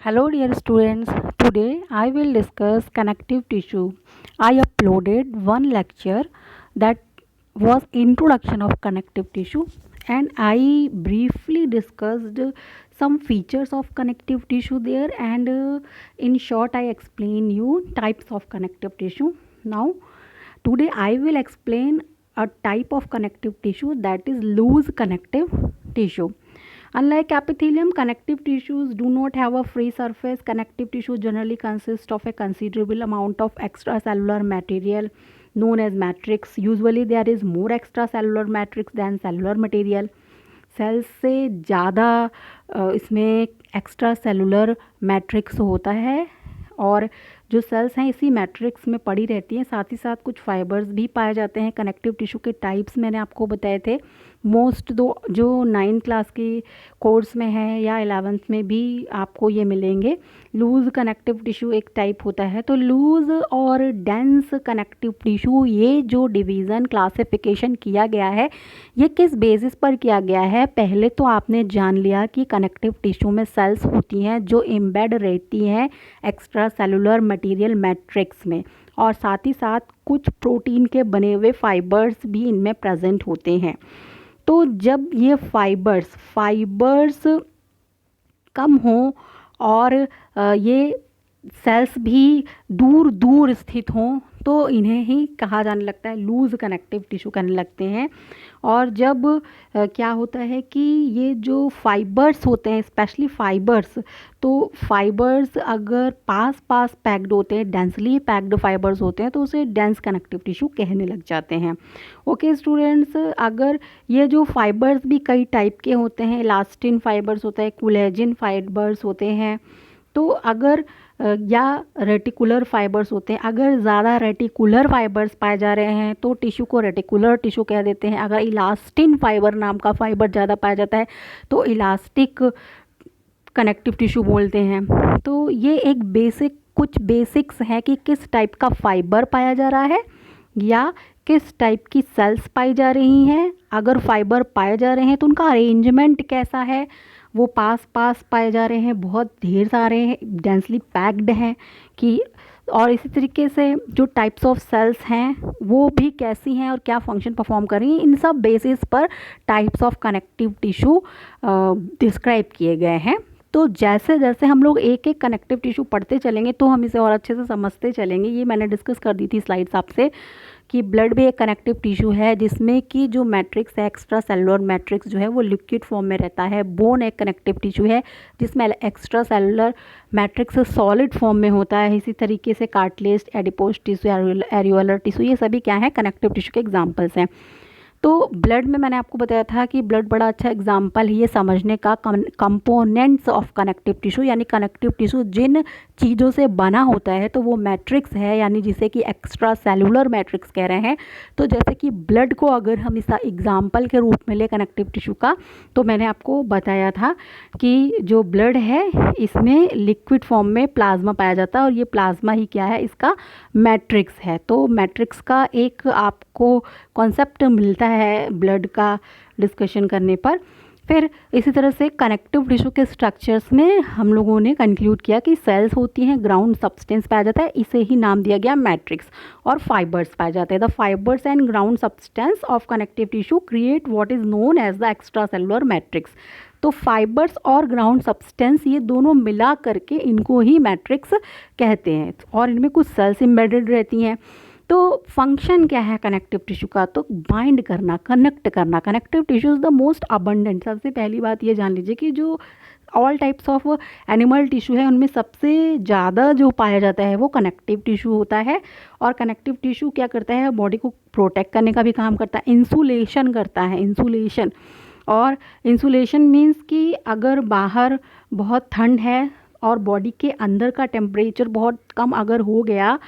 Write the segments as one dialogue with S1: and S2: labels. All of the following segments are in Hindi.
S1: Hello dear students, today I will discuss connective tissue. I uploaded one lecture that was introduction of connective tissue and I briefly discussed some features of connective tissue there and in short I explain you types of connective tissue. Now today I will explain a type of connective tissue that is loose connective tissue. Unlike epithelium, connective tissues do not have a free surface. Connective tissue generally consists of a considerable amount of extracellular material known as matrix. Usually there is more extracellular matrix than cellular material. Cells से ज़्यादा इसमें एक्स्ट्रा सेलुलर मैट्रिक्स होता है और जो सेल्स हैं इसी मैट्रिक्स में पड़ी रहती हैं. साथ ही साथ कुछ फाइबर्स भी पाए जाते हैं. कनेक्टिव टिश्यू के टाइप्स मैंने आपको बताए थे. मोस्ट दो जो 9th क्लास की कोर्स में है या 11th में भी आपको ये मिलेंगे. लूज़ कनेक्टिव टिश्यू एक टाइप होता है. तो लूज़ और डेंस कनेक्टिव टिश्यू ये जो डिवीज़न क्लासिफिकेशन किया गया है ये किस बेसिस पर किया गया है. पहले तो आपने जान लिया कि कनेक्टिव टिश्यू में सेल्स होती हैं जो एम्बेड रहती हैं एक्स्ट्रा सेलुलर मटेरियल मैट्रिक्स में और साथ ही साथ कुछ प्रोटीन के बने हुए फाइबर्स भी इनमें प्रेजेंट होते हैं. तो जब ये फाइबर्स कम हों और ये सेल्स भी दूर दूर स्थित हों तो इन्हें ही कहा जाने लगता है लूज़ कनेक्टिव टिश्यू कहने लगते हैं. और जब क्या होता है कि ये जो फाइबर्स होते हैं स्पेशली फाइबर्स, तो फाइबर्स अगर पास पास पैक्ड होते हैं, डेंसली पैक्ड फाइबर्स होते हैं तो उसे डेंस कनेक्टिव टिश्यू कहने लग जाते हैं. ओके स्टूडेंट्स, अगर ये जो फाइबर्स भी कई टाइप के होते हैं, इलास्टिन फाइबर्स होते हैं, कोलेजन फाइबर्स होते हैं, तो अगर या रेटिकुलर फाइबर्स होते हैं. अगर ज़्यादा रेटिकुलर फाइबर्स पाए जा रहे हैं तो टिश्यू को रेटिकुलर टिश्यू कह देते हैं. अगर इलास्टिन फाइबर नाम का फाइबर ज़्यादा पाया जाता है तो इलास्टिक कनेक्टिव टिश्यू बोलते हैं. तो ये एक कुछ बेसिक्स है कि किस टाइप का फाइबर पाया जा रहा है या किस टाइप की सेल्स पाई जा रही हैं. अगर फाइबर पाए जा रहे हैं तो उनका अरेंजमेंट कैसा है, वो पास पास पाए जा रहे हैं, बहुत ढेर सारे हैं, डेंसली पैक्ड हैं कि, और इसी तरीके से जो टाइप्स ऑफ सेल्स हैं वो भी कैसी हैं और क्या फंक्शन परफॉर्म कर रही हैं. इन सब बेसिस पर types of connective tissue describe किए गए हैं. तो जैसे जैसे हम लोग एक एक कनेक्टिव टिश्यू पढ़ते चलेंगे तो हम इसे और अच्छे से समझते चलेंगे. ये मैंने डिस्कस कर दी थी स्लाइड्स आपसे कि ब्लड भी एक कनेक्टिव टिश्यू है जिसमें कि जो मैट्रिक्स है एक्स्ट्रा सेलुलर मैट्रिक्स जो है वो लिक्विड फॉर्म में रहता है. बोन एक कनेक्टिव टिश्यू है जिसमें extra cellular matrix solid form में होता है. इसी तरीके से cartilage, adipose tissue, areolar tissue, ये सभी क्या है कनेक्टिव टिश्यू के एग्जाम्पल्स हैं. तो ब्लड में मैंने आपको बताया था कि ब्लड बड़ा अच्छा एग्जाम्पल है ये समझने का कंपोनेंट्स ऑफ कनेक्टिव टिश्यू, यानी कनेक्टिव टिश्यू जिन चीज़ों से बना होता है तो वो मैट्रिक्स है, यानी जिसे कि एक्स्ट्रा सेलुलर मैट्रिक्स कह रहे हैं. तो जैसे कि ब्लड को अगर हम इसका एग्जाम्पल के रूप में ले कनेक्टिव टिश्यू का, तो मैंने आपको बताया था कि जो ब्लड है इसमें लिक्विड फॉर्म में प्लाज्मा पाया जाता है और ये प्लाज्मा ही क्या है इसका मैट्रिक्स है. तो मैट्रिक्स का एक आपको कॉन्सेप्ट मिलता है ब्लड का डिस्कशन करने पर. फिर इसी तरह से कनेक्टिव टिश्यू के स्ट्रक्चर्स में हम लोगों ने कंक्लूड किया कि सेल्स होती हैं, ग्राउंड सब्सटेंस पाया जाता है, इसे ही नाम दिया गया मैट्रिक्स, और फाइबर्स पाए जाते हैं. The fibres and ground substance of connective tissue create what is known as the extra cellular matrix. तो फाइबर्स और ग्राउंड सब्सटेंस ये दोनों मिला करके इनको ही मैट्रिक्स कहते हैं और इनमें कुछ सेल्स एम्बेडेड रहती हैं. तो फंक्शन क्या है कनेक्टिव टिश्यू का, तो बाइंड करना, कनेक्ट करना. Connective tissue is the most abundant. सबसे पहली बात ये जान लीजिए कि जो all types of animal tissue है उनमें सबसे ज़्यादा जो पाया जाता है वो कनेक्टिव टिश्यू होता है. और कनेक्टिव टिश्यू क्या करता है, बॉडी को प्रोटेक्ट करने का भी काम करता है, इंसुलेशन करता है, इंसुलेशन. और इंसुलेशन मीन्स कि अगर बाहर बहुत ठंड है और बॉडी के अंदर का टेम्परेचर बहुत कम अगर हो गया,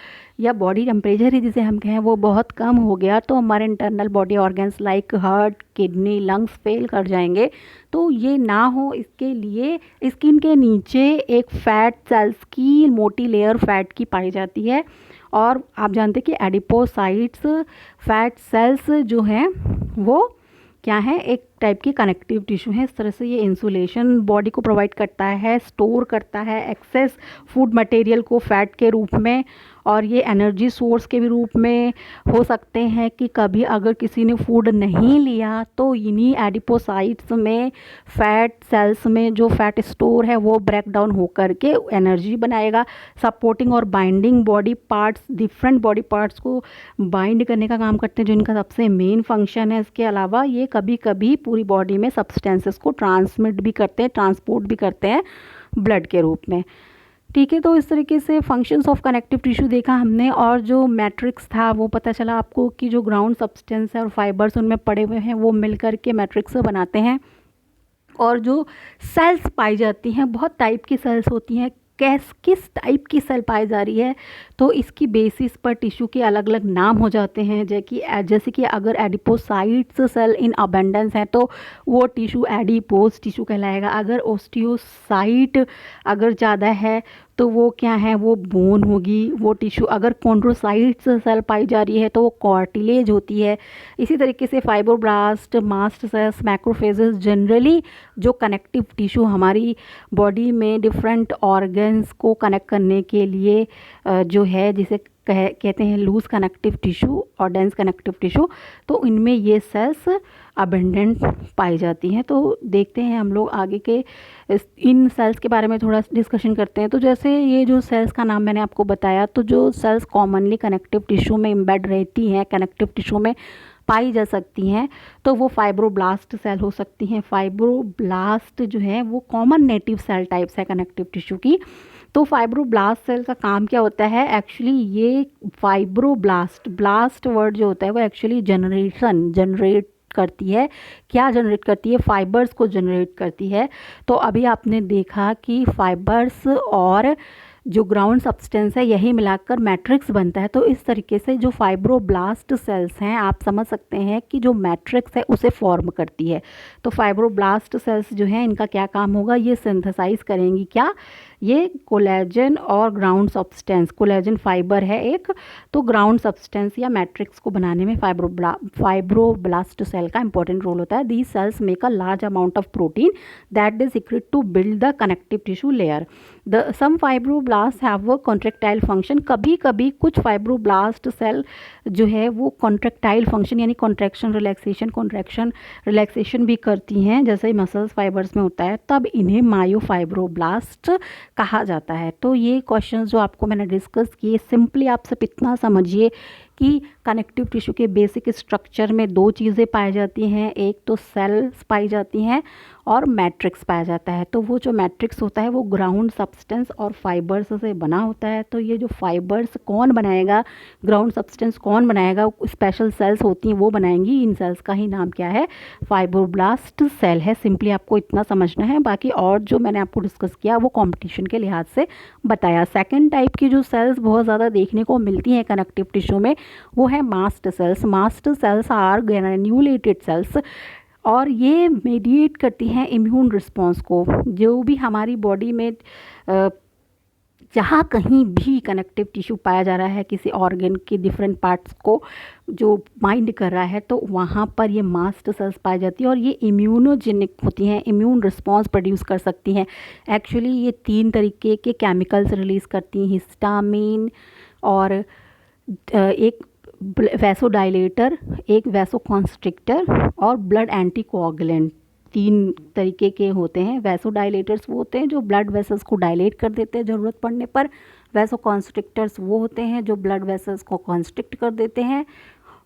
S1: या बॉडी टेम्परेचर ही जिसे हम कहें वो बहुत कम हो गया, तो हमारे internal body organs like heart, kidney, lungs fail कर जाएंगे. तो ये ना हो इसके लिए स्किन के नीचे एक फैट सेल्स की मोटी लेयर फैट की पाई जाती है. और आप जानते हैं कि एडिपोसाइट्स फैट सेल्स जो हैं वो क्या है, एक टाइप की कनेक्टिव टिश्यू हैं। इस तरह से ये इंसुलेशन बॉडी को प्रोवाइड करता है, स्टोर करता है एक्सेस फूड मटेरियल को फैट के रूप में, और ये एनर्जी सोर्स के भी रूप में हो सकते हैं कि कभी अगर किसी ने फूड नहीं लिया तो इन्हीं एडिपोसाइट्स में फैट सेल्स में जो फैट स्टोर है वो ब्रेक डाउन होकर के एनर्जी बनाएगा। सपोर्टिंग और binding body parts, different body parts को बाइंड करने का काम करते हैं, जो इनका सबसे मेन फंक्शन है। इसके अलावा ये कभी कभी पूरी बॉडी में सब्सटेंसेस को ट्रांसमिट भी करते हैं, ट्रांसपोर्ट भी करते हैं ब्लड के रूप में। ठीक है, तो इस तरीके से फंक्शंस ऑफ कनेक्टिव टिश्यू देखा हमने, और जो मैट्रिक्स था वो पता चला आपको कि जो ग्राउंड सब्सटेंस है और फाइबर्स उनमें पड़े हुए हैं वो मिलकर के मैट्रिक्स बनाते हैं। और जो सेल्स पाई जाती हैं, बहुत टाइप की सेल्स होती हैं, किस टाइप की सेल पाई जा रही है तो इसकी बेसिस पर टिश्यू के अलग अलग नाम हो जाते हैं। जैसे कि अगर एडिपोसाइट्स सेल इन अबेंडेंस है तो वो टिश्यू एडिपोज टिश्यू कहलाएगा। अगर ओस्टियोसाइट अगर ज़्यादा है तो वो क्या है, वो बोन होगी वो टिश्यू। अगर कॉन्ड्रोसाइट्स सेल पाई जा रही है तो वो कार्टिलेज होती है। इसी तरीके से fibroblast, mast cells, macrophages, generally जो कनेक्टिव टिश्यू हमारी बॉडी में डिफरेंट ऑर्गन्स को कनेक्ट करने के लिए जो है, जिसे कहते हैं लूज कनेक्टिव टिश्यू और डेंस कनेक्टिव टिश्यू, तो इनमें ये सेल्स अबेंडेंट पाई जाती हैं। तो देखते हैं हम लोग आगे के इन सेल्स के बारे में थोड़ा डिस्कशन करते हैं। तो जैसे ये जो सेल्स का नाम मैंने आपको बताया, तो जो सेल्स कॉमनली कनेक्टिव टिश्यू में एम्बेड रहती हैं, कनेक्टिव टिश्यू में पाई जा सकती हैं, तो वो फाइब्रोब्लास्ट सेल हो सकती हैं। फाइब्रोब्लास्ट जो है वो कॉमन नेटिव सेल टाइप्स है कनेक्टिव टिश्यू की। तो फाइब्रोब्लास्ट सेल का काम क्या होता है, एक्चुअली ये फाइब्रोब्लास्ट, ब्लास्ट वर्ड जो होता है वो एक्चुअली जनरेट करती है। क्या जनरेट करती है, फाइबर्स को जनरेट करती है। तो अभी आपने देखा कि फाइबर्स और जो ग्राउंड सब्सटेंस है यही मिलाकर मैट्रिक्स बनता है। तो इस तरीके से जो फाइब्रोब्लास्ट सेल्स हैं, आप समझ सकते हैं कि जो मैट्रिक्स है उसे फॉर्म करती है। तो फाइब्रोब्लास्ट सेल्स जो हैं इनका क्या काम होगा, ये सिंथेसाइज करेंगी क्या, ये कोलेजन और ग्राउंड सब्सटेंस, कोलेजन फाइबर है एक, तो ग्राउंड सब्सटेंस या मैट्रिक्स को बनाने में फाइब्रोब्लास्ट सेल का इंपॉर्टेंट रोल होता है। These cells make a large amount of protein that they secrete to build the connective tissue layer. Some fibroblast have a contractile function. कभी कभी कुछ फाइब्रोब्लास्ट सेल जो है वो कॉन्ट्रेक्टाइल फंक्शन यानी कॉन्ट्रैक्शन रिलैक्सेशन भी करती हैं, जैसे मसल्स फाइबर्स में होता है, तब इन्हें मायोफाइब्रोब्लास्ट कहा जाता है। तो ये क्वेश्चंस जो आपको मैंने डिस्कस किए, सिंपली आप सब इतना समझिए कि कनेक्टिव टिश्यू के बेसिक स्ट्रक्चर में दो चीज़ें पाई जाती हैं, एक तो सेल्स पाई जाती हैं और मैट्रिक्स पाया जाता है। तो वो जो मैट्रिक्स होता है वो ग्राउंड सब्सटेंस और फाइबर्स से बना होता है। तो ये जो फाइबर्स कौन बनाएगा, ग्राउंड सब्सटेंस कौन बनाएगा, स्पेशल सेल्स होती हैं वो बनाएंगी। इन सेल्स का ही नाम क्या है, फाइब्रोब्लास्ट सेल है। सिंपली आपको इतना समझना है, बाकी और जो मैंने आपको डिस्कस किया वो कॉम्पिटिशन के लिहाज से बताया। सेकेंड टाइप की जो सेल्स बहुत ज़्यादा देखने को मिलती हैं कनेक्टिव टिश्यू में वो है mast cells. Mast cells are granulated cells और ये मेडिएट करती हैं इम्यून रिस्पॉन्स को। जो भी हमारी बॉडी में जहाँ कहीं भी कनेक्टिव टिश्यू पाया जा रहा है किसी ऑर्गन के डिफरेंट पार्ट्स को जो बाइंड कर रहा है, तो वहाँ पर ये मास्ट सेल्स पाई जाती है और ये इम्यूनोजेनिक होती हैं, इम्यून रिस्पॉन्स प्रोड्यूस कर सकती हैं। एक्चुअली ये 3 तरीके के केमिकल्स रिलीज़ करती हैं, हिस्टामिन और एक वैसोडाइलेटर, एक वैसोकॉन्स्ट्रिक्टर और ब्लड एंटीकोआगुलेंट। 3 तरीके के होते हैं। वैसोडाइलेटर्स वो होते हैं जो ब्लड वेसल्स को डायलेट कर देते हैं ज़रूरत पड़ने पर। वैसोकॉन्स्ट्रिक्टर्स वो होते हैं जो ब्लड वेसल्स को कॉन्स्ट्रिक्ट कर देते हैं।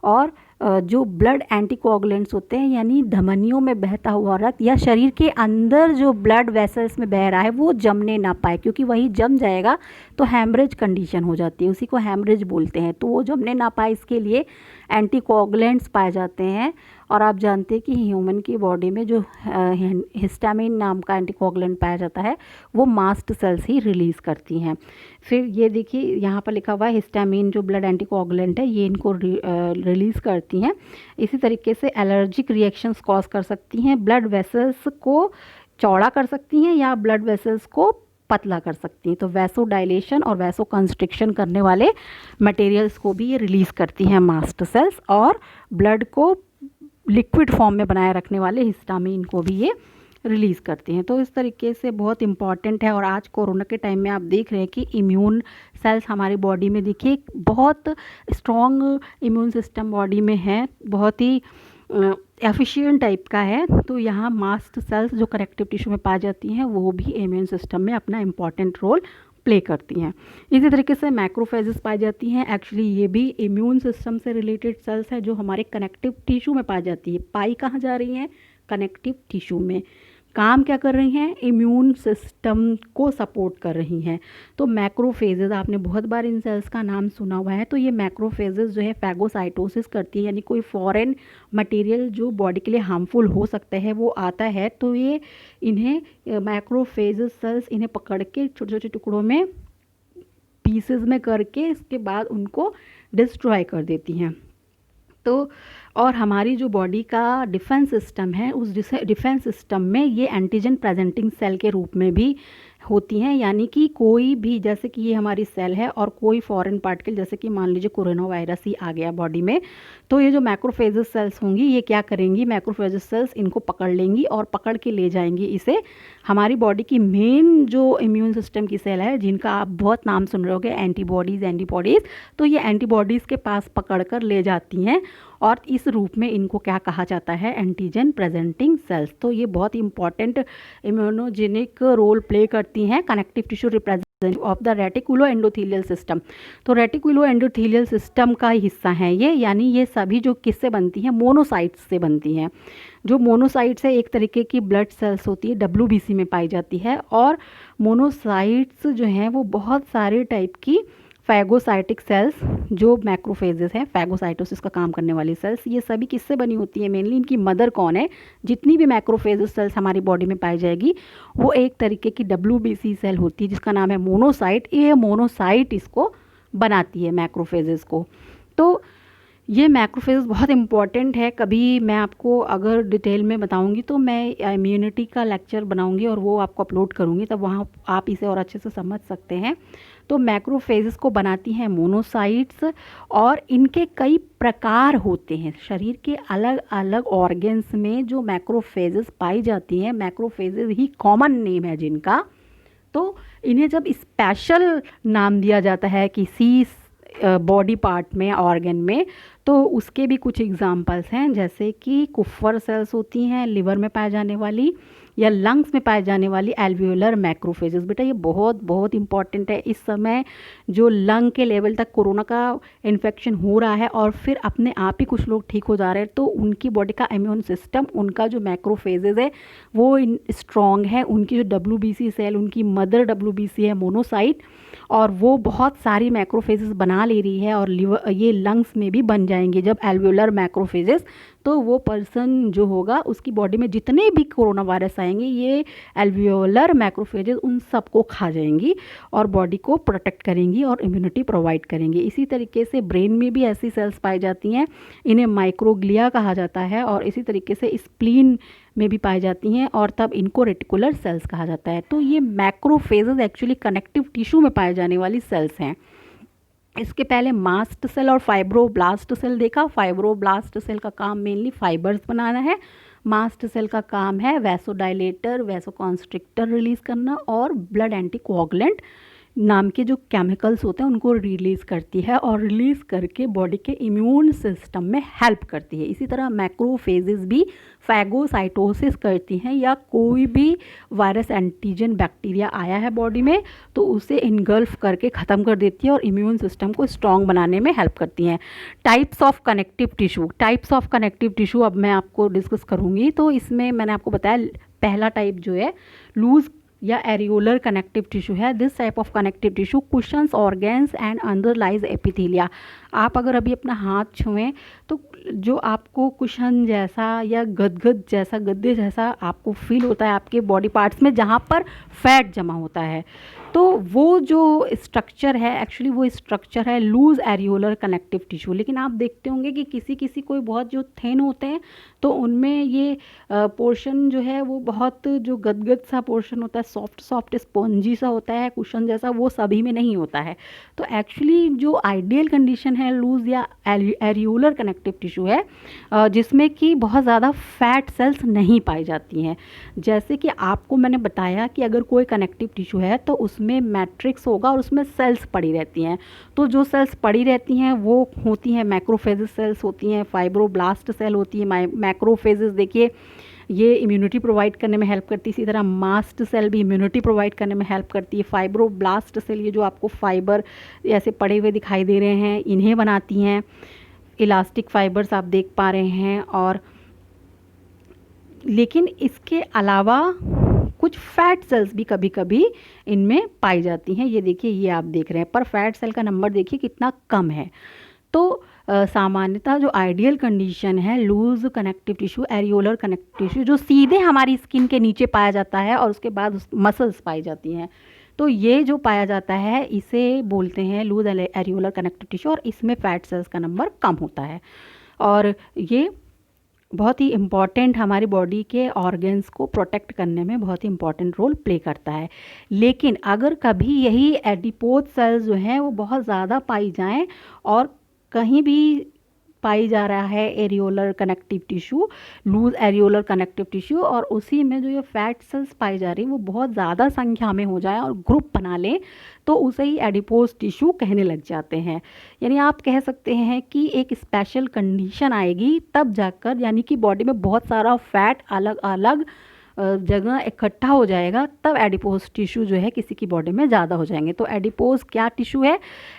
S1: और जो ब्लड एंटीकोआगुलेंट्स होते हैं यानी धमनियों में बहता हुआ रक्त या शरीर के अंदर जो ब्लड वेसल्स में बह रहा है वो जमने ना पाए, क्योंकि वही जम जाएगा तो हैमरेज कंडीशन हो जाती है, उसी को हैमरेज बोलते हैं। तो वो जमने ना पाए इसके लिए एंटीकोआगुलेंट्स पाए जाते हैं। और आप जानते हैं कि ह्यूमन की बॉडी में जो हिस्टामिन नाम का एंटीकोआगुलेंट पाया जाता है वो मास्ट सेल्स ही रिलीज़ करती हैं। फिर ये देखिए यहाँ पर लिखा हुआ है हिस्टामिन जो ब्लड एंटीकोआगुलेंट है ये इनको रिलीज़ करती हैं। इसी तरीके से एलर्जिक रिएक्शंस कॉज कर सकती हैं, ब्लड वेसल्स को चौड़ा कर सकती हैं या ब्लड वेसल्स को पतला कर सकती हैं। तो वैसो डायलेशन और वैसो कंस्ट्रिक्शन करने वाले मटेरियल्स को भी ये रिलीज़ करती हैं मास्ट सेल्स और ब्लड को लिक्विड फॉर्म में बनाए रखने वाले हिस्टामिन को भी ये रिलीज़ करती हैं। तो इस तरीके से बहुत इम्पॉर्टेंट है। और आज कोरोना के टाइम में आप देख रहे हैं कि इम्यून सेल्स हमारी बॉडी में देखिए बहुत स्ट्रॉन्ग इम्यून सिस्टम बॉडी में है, बहुत ही एफिशिएंट टाइप का है। तो यहाँ मास्ट सेल्स जो कनेक्टिव टिश्यू में पाई जाती हैं वो भी इम्यून सिस्टम में अपना इम्पॉर्टेंट रोल प्ले करती हैं। इसी तरीके से मैक्रोफेजेस पाई जाती हैं। एक्चुअली ये भी इम्यून सिस्टम से रिलेटेड सेल्स है जो हमारे कनेक्टिव टिश्यू में पाई जाती है। पाई कहाँ जा रही हैं? कनेक्टिव टिश्यू में। काम क्या कर रही हैं? इम्यून सिस्टम को सपोर्ट कर रही हैं। तो मैक्रोफेजेस, आपने बहुत बार इन सेल्स का नाम सुना हुआ है। तो ये मैक्रोफेजेस जो है फैगोसाइटोसिस करती है, यानी कोई फॉरेन मटेरियल जो बॉडी के लिए हार्मफुल हो सकता है वो आता है तो ये इन्हें मैक्रोफेजेस सेल्स इन्हें पकड़ के छोटे छोटे टुकड़ों में पीसेस में करके इसके बाद उनको डिस्ट्रॉय कर देती हैं। तो और हमारी जो बॉडी का डिफेंस सिस्टम है उस डिफेंस सिस्टम में ये एंटीजन प्रेजेंटिंग सेल के रूप में भी होती हैं। यानी कि कोई भी, जैसे कि ये हमारी सेल है और कोई फॉरेन पार्टिकल, जैसे कि मान लीजिए कोरोना वायरस ही आ गया बॉडी में, तो ये जो मैक्रोफेजेस सेल्स होंगी ये क्या करेंगी? मैक्रोफेजेस सेल्स इनको पकड़ लेंगी और पकड़ के ले जाएंगी इसे हमारी बॉडी की मेन जो इम्यून सिस्टम की सेल है, जिनका आप बहुत नाम सुन रहे होगे, एंटीबॉडीज़। तो ये एंटीबॉडीज़ के पास पकड़ कर ले जाती हैं और इस रूप में इनको क्या कहा जाता है? Antigen presenting sales. तो ये बहुत इंपॉर्टेंट इम्यूनोजेनिक रोल प्ले करती हैं connective tissue representative of the reticulo endothelial system. तो रेटिकुलो एंडोथेलियल सिस्टम का हिस्सा है ये, यानी ये सभी जो किससे बनती हैं? मोनोसाइट्स से बनती हैं। जो मोनोसाइट्स है एक तरीके की ब्लड सेल्स होती है, WBC में पाई जाती है। और मोनोसाइट्स जो हैं वो बहुत सारे टाइप की फैगोसाइटिक सेल्स जो मैक्रोफेजेस हैं, फैगोसाइटोसिस का काम करने वाली सेल्स, ये सभी किससे बनी होती है? मेनली इनकी मदर कौन है? जितनी भी मैक्रोफेजेस सेल्स हमारी बॉडी में पाई जाएगी वो एक तरीके की WBC सेल होती है जिसका नाम है मोनोसाइट। ये मोनोसाइट इसको बनाती है मैक्रोफेजेस को। तो ये मैक्रोफेजेस बहुत इंपॉर्टेंट है। कभी मैं आपको अगर डिटेल में बताऊंगी तो मैं इम्यूनिटी का लेक्चर बनाऊंगी और वो आपको अपलोड करूंगी, तब वहाँ आप इसे और अच्छे से समझ सकते हैं। तो मैक्रोफेजेस को बनाती हैं मोनोसाइट्स और इनके कई प्रकार होते हैं। शरीर के अलग अलग ऑर्गन्स में जो मैक्रोफेजेस पाई जाती हैं, मैक्रोफेजेस ही कॉमन नेम है जिनका, तो इन्हें जब स्पेशल नाम दिया जाता है किसी बॉडी पार्ट में, ऑर्गन में, तो उसके भी कुछ एग्जांपल्स हैं। जैसे कि कुफर सेल्स होती हैं लिवर में पाए जाने वाली, या लंग्स में पाए जाने वाली एल्वियोलर मैक्रोफेजेस। बेटा ये बहुत बहुत इंपॉर्टेंट है। इस समय जो लंग के लेवल तक कोरोना का इन्फेक्शन हो रहा है और फिर अपने आप ही कुछ लोग ठीक हो जा रहे हैं, तो उनकी बॉडी का इम्यून सिस्टम, उनका जो मैक्रोफेजेस है वो स्ट्रॉन्ग है। उनकी जो WBC सेल, उनकी मदर WBC है मोनोसाइट, और वो बहुत सारी मैक्रोफेजेस बना ले रही है और लिवर, ये लंग्स में भी बन जाएंगे जब एल्वियोलर मैक्रोफेजेस। तो वो पर्सन जो होगा उसकी बॉडी में जितने भी कोरोना वायरस आएंगे ये एल्वियोलर मैक्रोफेजेस उन सबको खा जाएंगी और बॉडी को प्रोटेक्ट करेंगी और इम्यूनिटी प्रोवाइड करेंगी। इसी तरीके से ब्रेन में भी ऐसी सेल्स पाई जाती हैं, इन्हें माइक्रोग्लिया कहा जाता है। और इसी तरीके से स्प्लीन में भी पाई जाती हैं और तब इनको रेटिकुलर सेल्स कहा जाता है। तो ये मैक्रोफेजेस एक्चुअली कनेक्टिव टिश्यू में पाई जाने वाली सेल्स हैं। इसके पहले मास्ट सेल और फाइब्रोब्लास्ट सेल देखा। फाइब्रोब्लास्ट सेल का काम मेनली फाइबर्स बनाना है। मास्ट सेल का काम है वैसोडाइलेटर, वैसोकॉन्स्ट्रिक्टर रिलीज़ करना और ब्लड एंटीकोगुलेंट नाम के जो केमिकल्स होते हैं उनको रिलीज़ करती है और रिलीज़ करके बॉडी के इम्यून सिस्टम में हेल्प करती है। इसी तरह मैक्रोफेजेस भी फैगोसाइटोसिस करती हैं, या कोई भी वायरस, एंटीजन, बैक्टीरिया आया है बॉडी में तो उसे इनगल्फ करके ख़त्म कर देती है और इम्यून सिस्टम को स्ट्रॉन्ग बनाने में हेल्प करती हैं। टाइप्स ऑफ कनेक्टिव टिश्यू अब मैं आपको डिस्कस करूँगी। तो इसमें मैंने आपको बताया पहला टाइप जो है लूज या एरियोलर कनेक्टिव टिश्यू है। This type of connective tissue cushions organs and underlies epithelia. आप अगर अभी अपना हाथ छुएं तो जो आपको कुशन जैसा या गदगद जैसा, गद्दे जैसा आपको फील होता है आपके बॉडी पार्ट्स में जहाँ पर फैट जमा होता है, तो वो जो स्ट्रक्चर है एक्चुअली वो स्ट्रक्चर है लूज एरियोलर कनेक्टिव टिश्यू। लेकिन आप देखते होंगे कि किसी किसी कोई बहुत जो थिन होते हैं तो उनमें ये पोर्शन जो है वो बहुत जो गदगद सा पोर्शन होता है, सॉफ्ट सॉफ्ट स्पॉन्जी सा होता है, कुशन जैसा, वो सभी में नहीं होता है। तो एक्चुअली जो आइडियल कंडीशन है लूज या एरियोलर कनेक्टिव टिश्यू है जिसमें कि बहुत ज़्यादा फैट सेल्स नहीं पाई जाती हैं। जैसे कि आपको मैंने बताया कि अगर कोई कनेक्टिव टिश्यू है तो उसमें मैट्रिक्स होगा और उसमें सेल्स पड़ी रहती हैं। तो जो सेल्स पड़ी रहती हैं वो होती हैं मैक्रोफेजेस सेल्स होती हैं, फाइब्रोब्लास्ट सेल होती है। मैक्रोफेजेस देखिए ये इम्यूनिटी प्रोवाइड करने में हेल्प करती है, इसी तरह मास्ट सेल भी इम्यूनिटी प्रोवाइड करने में हेल्प करती है। फाइब्रोब्लास्ट सेल ये जो आपको फाइबर ऐसे पड़े हुए दिखाई दे रहे हैं इन्हें बनाती हैं। इलास्टिक फाइबर्स आप देख पा रहे हैं। और लेकिन इसके अलावा कुछ फैट सेल्स भी कभी कभी इनमें पाई जाती हैं। ये देखिए ये आप देख रहे हैं, पर फैट सेल का नंबर देखिए कितना कम है। तो सामान्यतः जो आइडियल कंडीशन है loose connective tissue areolar connective tissue जो सीधे हमारी स्किन के नीचे पाया जाता है और उसके बाद मसल्स पाई जाती हैं, तो ये जो पाया जाता है इसे बोलते हैं लूज एरियोलर कनेक्टिव टिश्यू और इसमें फैट सेल्स का नंबर कम होता है। और ये बहुत ही इम्पॉर्टेंट हमारी बॉडी के ऑर्गन्स को प्रोटेक्ट करने में बहुत ही इम्पॉर्टेंट रोल प्ले करता है। लेकिन अगर कभी यही एडिपोज सेल्स जो हैं वो बहुत ज़्यादा पाई जाएं और कहीं भी पाई जा रहा है areolar connective tissue, loose areolar connective tissue, और उसी में जो ये फैट सेल्स पाई जा रही है वो बहुत ज़्यादा संख्या में हो जाए और ग्रुप बना ले तो उसे ही एडिपोज टिश्यू कहने लग जाते हैं। यानी आप कह सकते हैं कि एक स्पेशल कंडीशन आएगी तब जाकर, यानी कि बॉडी में बहुत सारा फैट अलग अलग जगह इकट्ठा हो जाएगा तब एडिपोज टिश्यू जो है किसी की बॉडी में ज़्यादा हो जाएंगे। तो एडिपोज क्या टिश्यू है,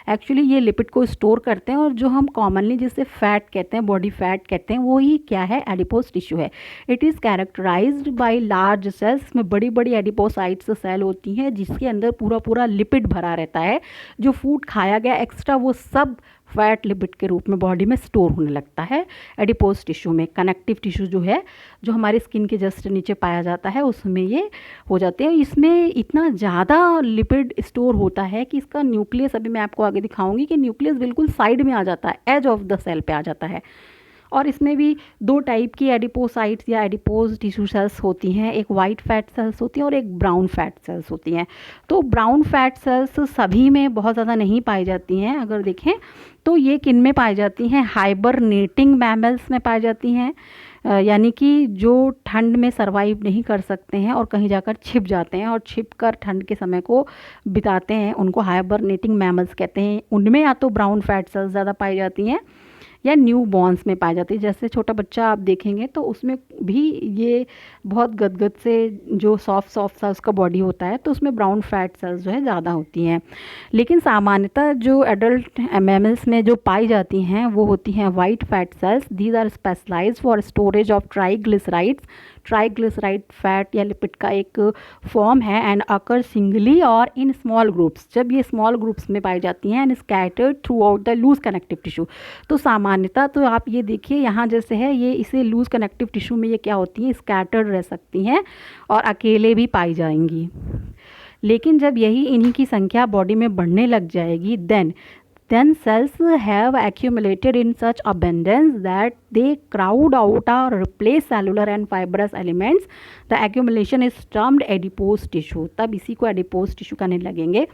S1: एक्चुअली ये लिपिड को स्टोर करते हैं और जो हम कॉमनली जिसे फैट कहते हैं, बॉडी फैट कहते हैं, वो ही क्या है, एडिपोज टिश्यू है। It is characterised by large cells, में बड़ी बड़ी एडिपोसाइट्स सेल होती हैं जिसके अंदर पूरा पूरा लिपिड भरा रहता है। जो फूड खाया गया एक्स्ट्रा वो सब फैट लिपिड के रूप में बॉडी में स्टोर होने लगता है एडिपोज टिश्यू में। कनेक्टिव टिश्यू जो है जो हमारी स्किन के जस्ट नीचे पाया जाता है उसमें ये हो जाते हैं। इसमें इतना ज़्यादा लिपिड स्टोर होता है कि इसका न्यूक्लियस, अभी मैं आपको आगे दिखाऊंगी कि न्यूक्लियस बिल्कुल साइड में आ जाता है, एज ऑफ द सेल पे आ जाता है। और इसमें भी दो टाइप की एडिपोसाइट्स या एडिपोज टिश्यू सेल्स होती हैं, एक वाइट फैट सेल्स होती हैं और एक ब्राउन फैट सेल्स होती हैं। तो ब्राउन फैट सेल्स सभी में बहुत ज़्यादा नहीं पाई जाती हैं। अगर देखें तो ये किन में पाई जाती हैं, हाइबरनेटिंग मैमल्स में पाई जाती हैं, यानी कि जो ठंड में सरवाइव नहीं कर सकते हैं और कहीं जाकर छिप जाते हैं और छिप कर ठंड के समय को बिताते हैं, उनको हाइबरनेटिंग मैमल्स कहते हैं। उनमें या तो ब्राउन फैट सेल्स ज़्यादा पाई जाती हैं या न्यू बॉर्न्स में पाई जाती है। जैसे छोटा बच्चा आप देखेंगे तो उसमें भी ये बहुत गदगद से जो सॉफ्ट सॉफ्ट सा उसका बॉडी होता है तो उसमें ब्राउन फैट सेल्स जो है ज़्यादा होती हैं। लेकिन सामान्यतः जो एडल्ट मैमल्स में जो पाई जाती हैं वो होती हैं white fat cells. These are specialised for storage of triglycerides. Triglyceride fat या लिपिड का एक फॉर्म है एंड अकर सिंगली और इन स्मॉल ग्रुप्स। जब ये स्मॉल ग्रुप्स में पाई जाती हैं and scattered throughout the loose connective tissue. तो सामान्यतः तो आप ये देखिए यहाँ जैसे है ये इसे लूज कनेक्टिव टिश्यू में ये क्या होती हैं, स्कैटर्ड रह सकती हैं और अकेले भी पाई जाएंगी। लेकिन जब यही इन्हीं की संख्या बॉडी में बढ़ने लग जाएगी then cells have accumulated in such abundance that they crowd out or replace cellular and fibrous elements. The accumulation is termed adipose tissue. तब इसी को adipose tissue कहने लगेंगे।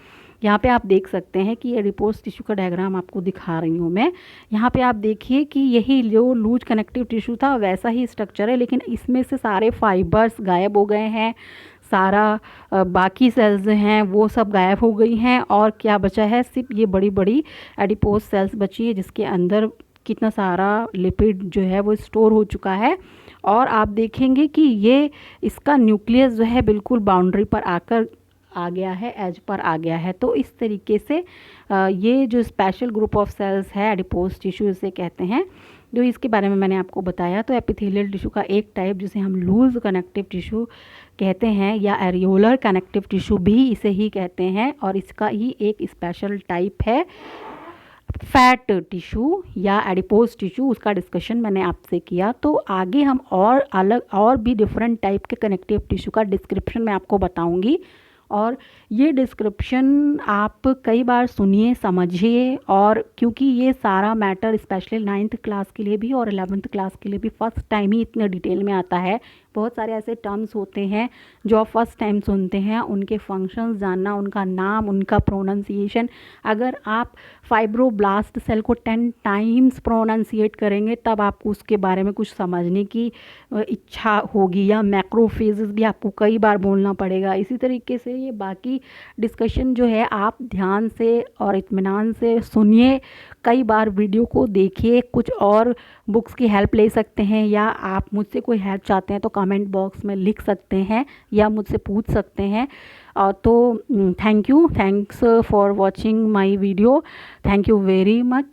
S1: यहाँ पे आप देख सकते हैं कि एडिपोज टिश्यू का डायग्राम आपको दिखा रही हूँ मैं। यहाँ पे आप देखिए कि यही जो लूज कनेक्टिव टिश्यू था वैसा ही स्ट्रक्चर है, लेकिन इसमें से सारे फाइबर्स गायब हो गए हैं, सारा बाकी सेल्स हैं वो सब गायब हो गई हैं और क्या बचा है, सिर्फ ये बड़ी बड़ी एडिपोज सेल्स बची है जिसके अंदर कितना सारा लिपिड जो है वो स्टोर हो चुका है। और आप देखेंगे कि ये इसका न्यूक्लियस जो है बिल्कुल बाउंड्री पर आकर आ गया है, एज पर आ गया है। तो इस तरीके से ये जो स्पेशल ग्रुप ऑफ सेल्स है एडिपोज टिश्यू इसे कहते हैं, जो इसके बारे में मैंने आपको बताया। तो एपिथेलियल टिश्यू का एक टाइप जिसे हम लूज कनेक्टिव टिश्यू कहते हैं या एरियोलर कनेक्टिव टिश्यू भी इसे ही कहते हैं, और इसका ही एक स्पेशल टाइप है फैट टिश्यू या एडिपोज टिश्यू। उसका डिस्कशन मैंने आपसे किया। तो आगे हम और अलग और भी डिफरेंट टाइप के कनेक्टिव टिश्यू का डिस्क्रिप्शन मैं आपको बताऊंगी और ये डिस्क्रिप्शन आप कई बार सुनिए, समझिए, और क्योंकि ये सारा मैटर स्पेशली 9th क्लास के लिए भी और 11th क्लास के लिए भी फर्स्ट टाइम ही इतने डिटेल में आता है। बहुत सारे ऐसे टर्म्स होते हैं जो आप फर्स्ट टाइम सुनते हैं, उनके फंक्शंस जानना, उनका नाम, उनका प्रोनाउंसिएशन। अगर आप फाइब्रोब्लास्ट सेल को 10 टाइम्स प्रोनाउंसिएट करेंगे तब आपको उसके बारे में कुछ समझने की इच्छा होगी, या मैक्रोफेजेस भी आपको कई बार बोलना पड़ेगा। इसी तरीके से ये बाकी डिस्कशन जो है आप ध्यान से और इत्मीनान से सुनिए, कई बार वीडियो को देखिए, कुछ और बुक्स की हेल्प ले सकते हैं, या आप मुझसे कोई हेल्प चाहते हैं तो कमेंट बॉक्स में लिख सकते हैं या मुझसे पूछ सकते हैं। तो thanks for watching my video. Thank you very much.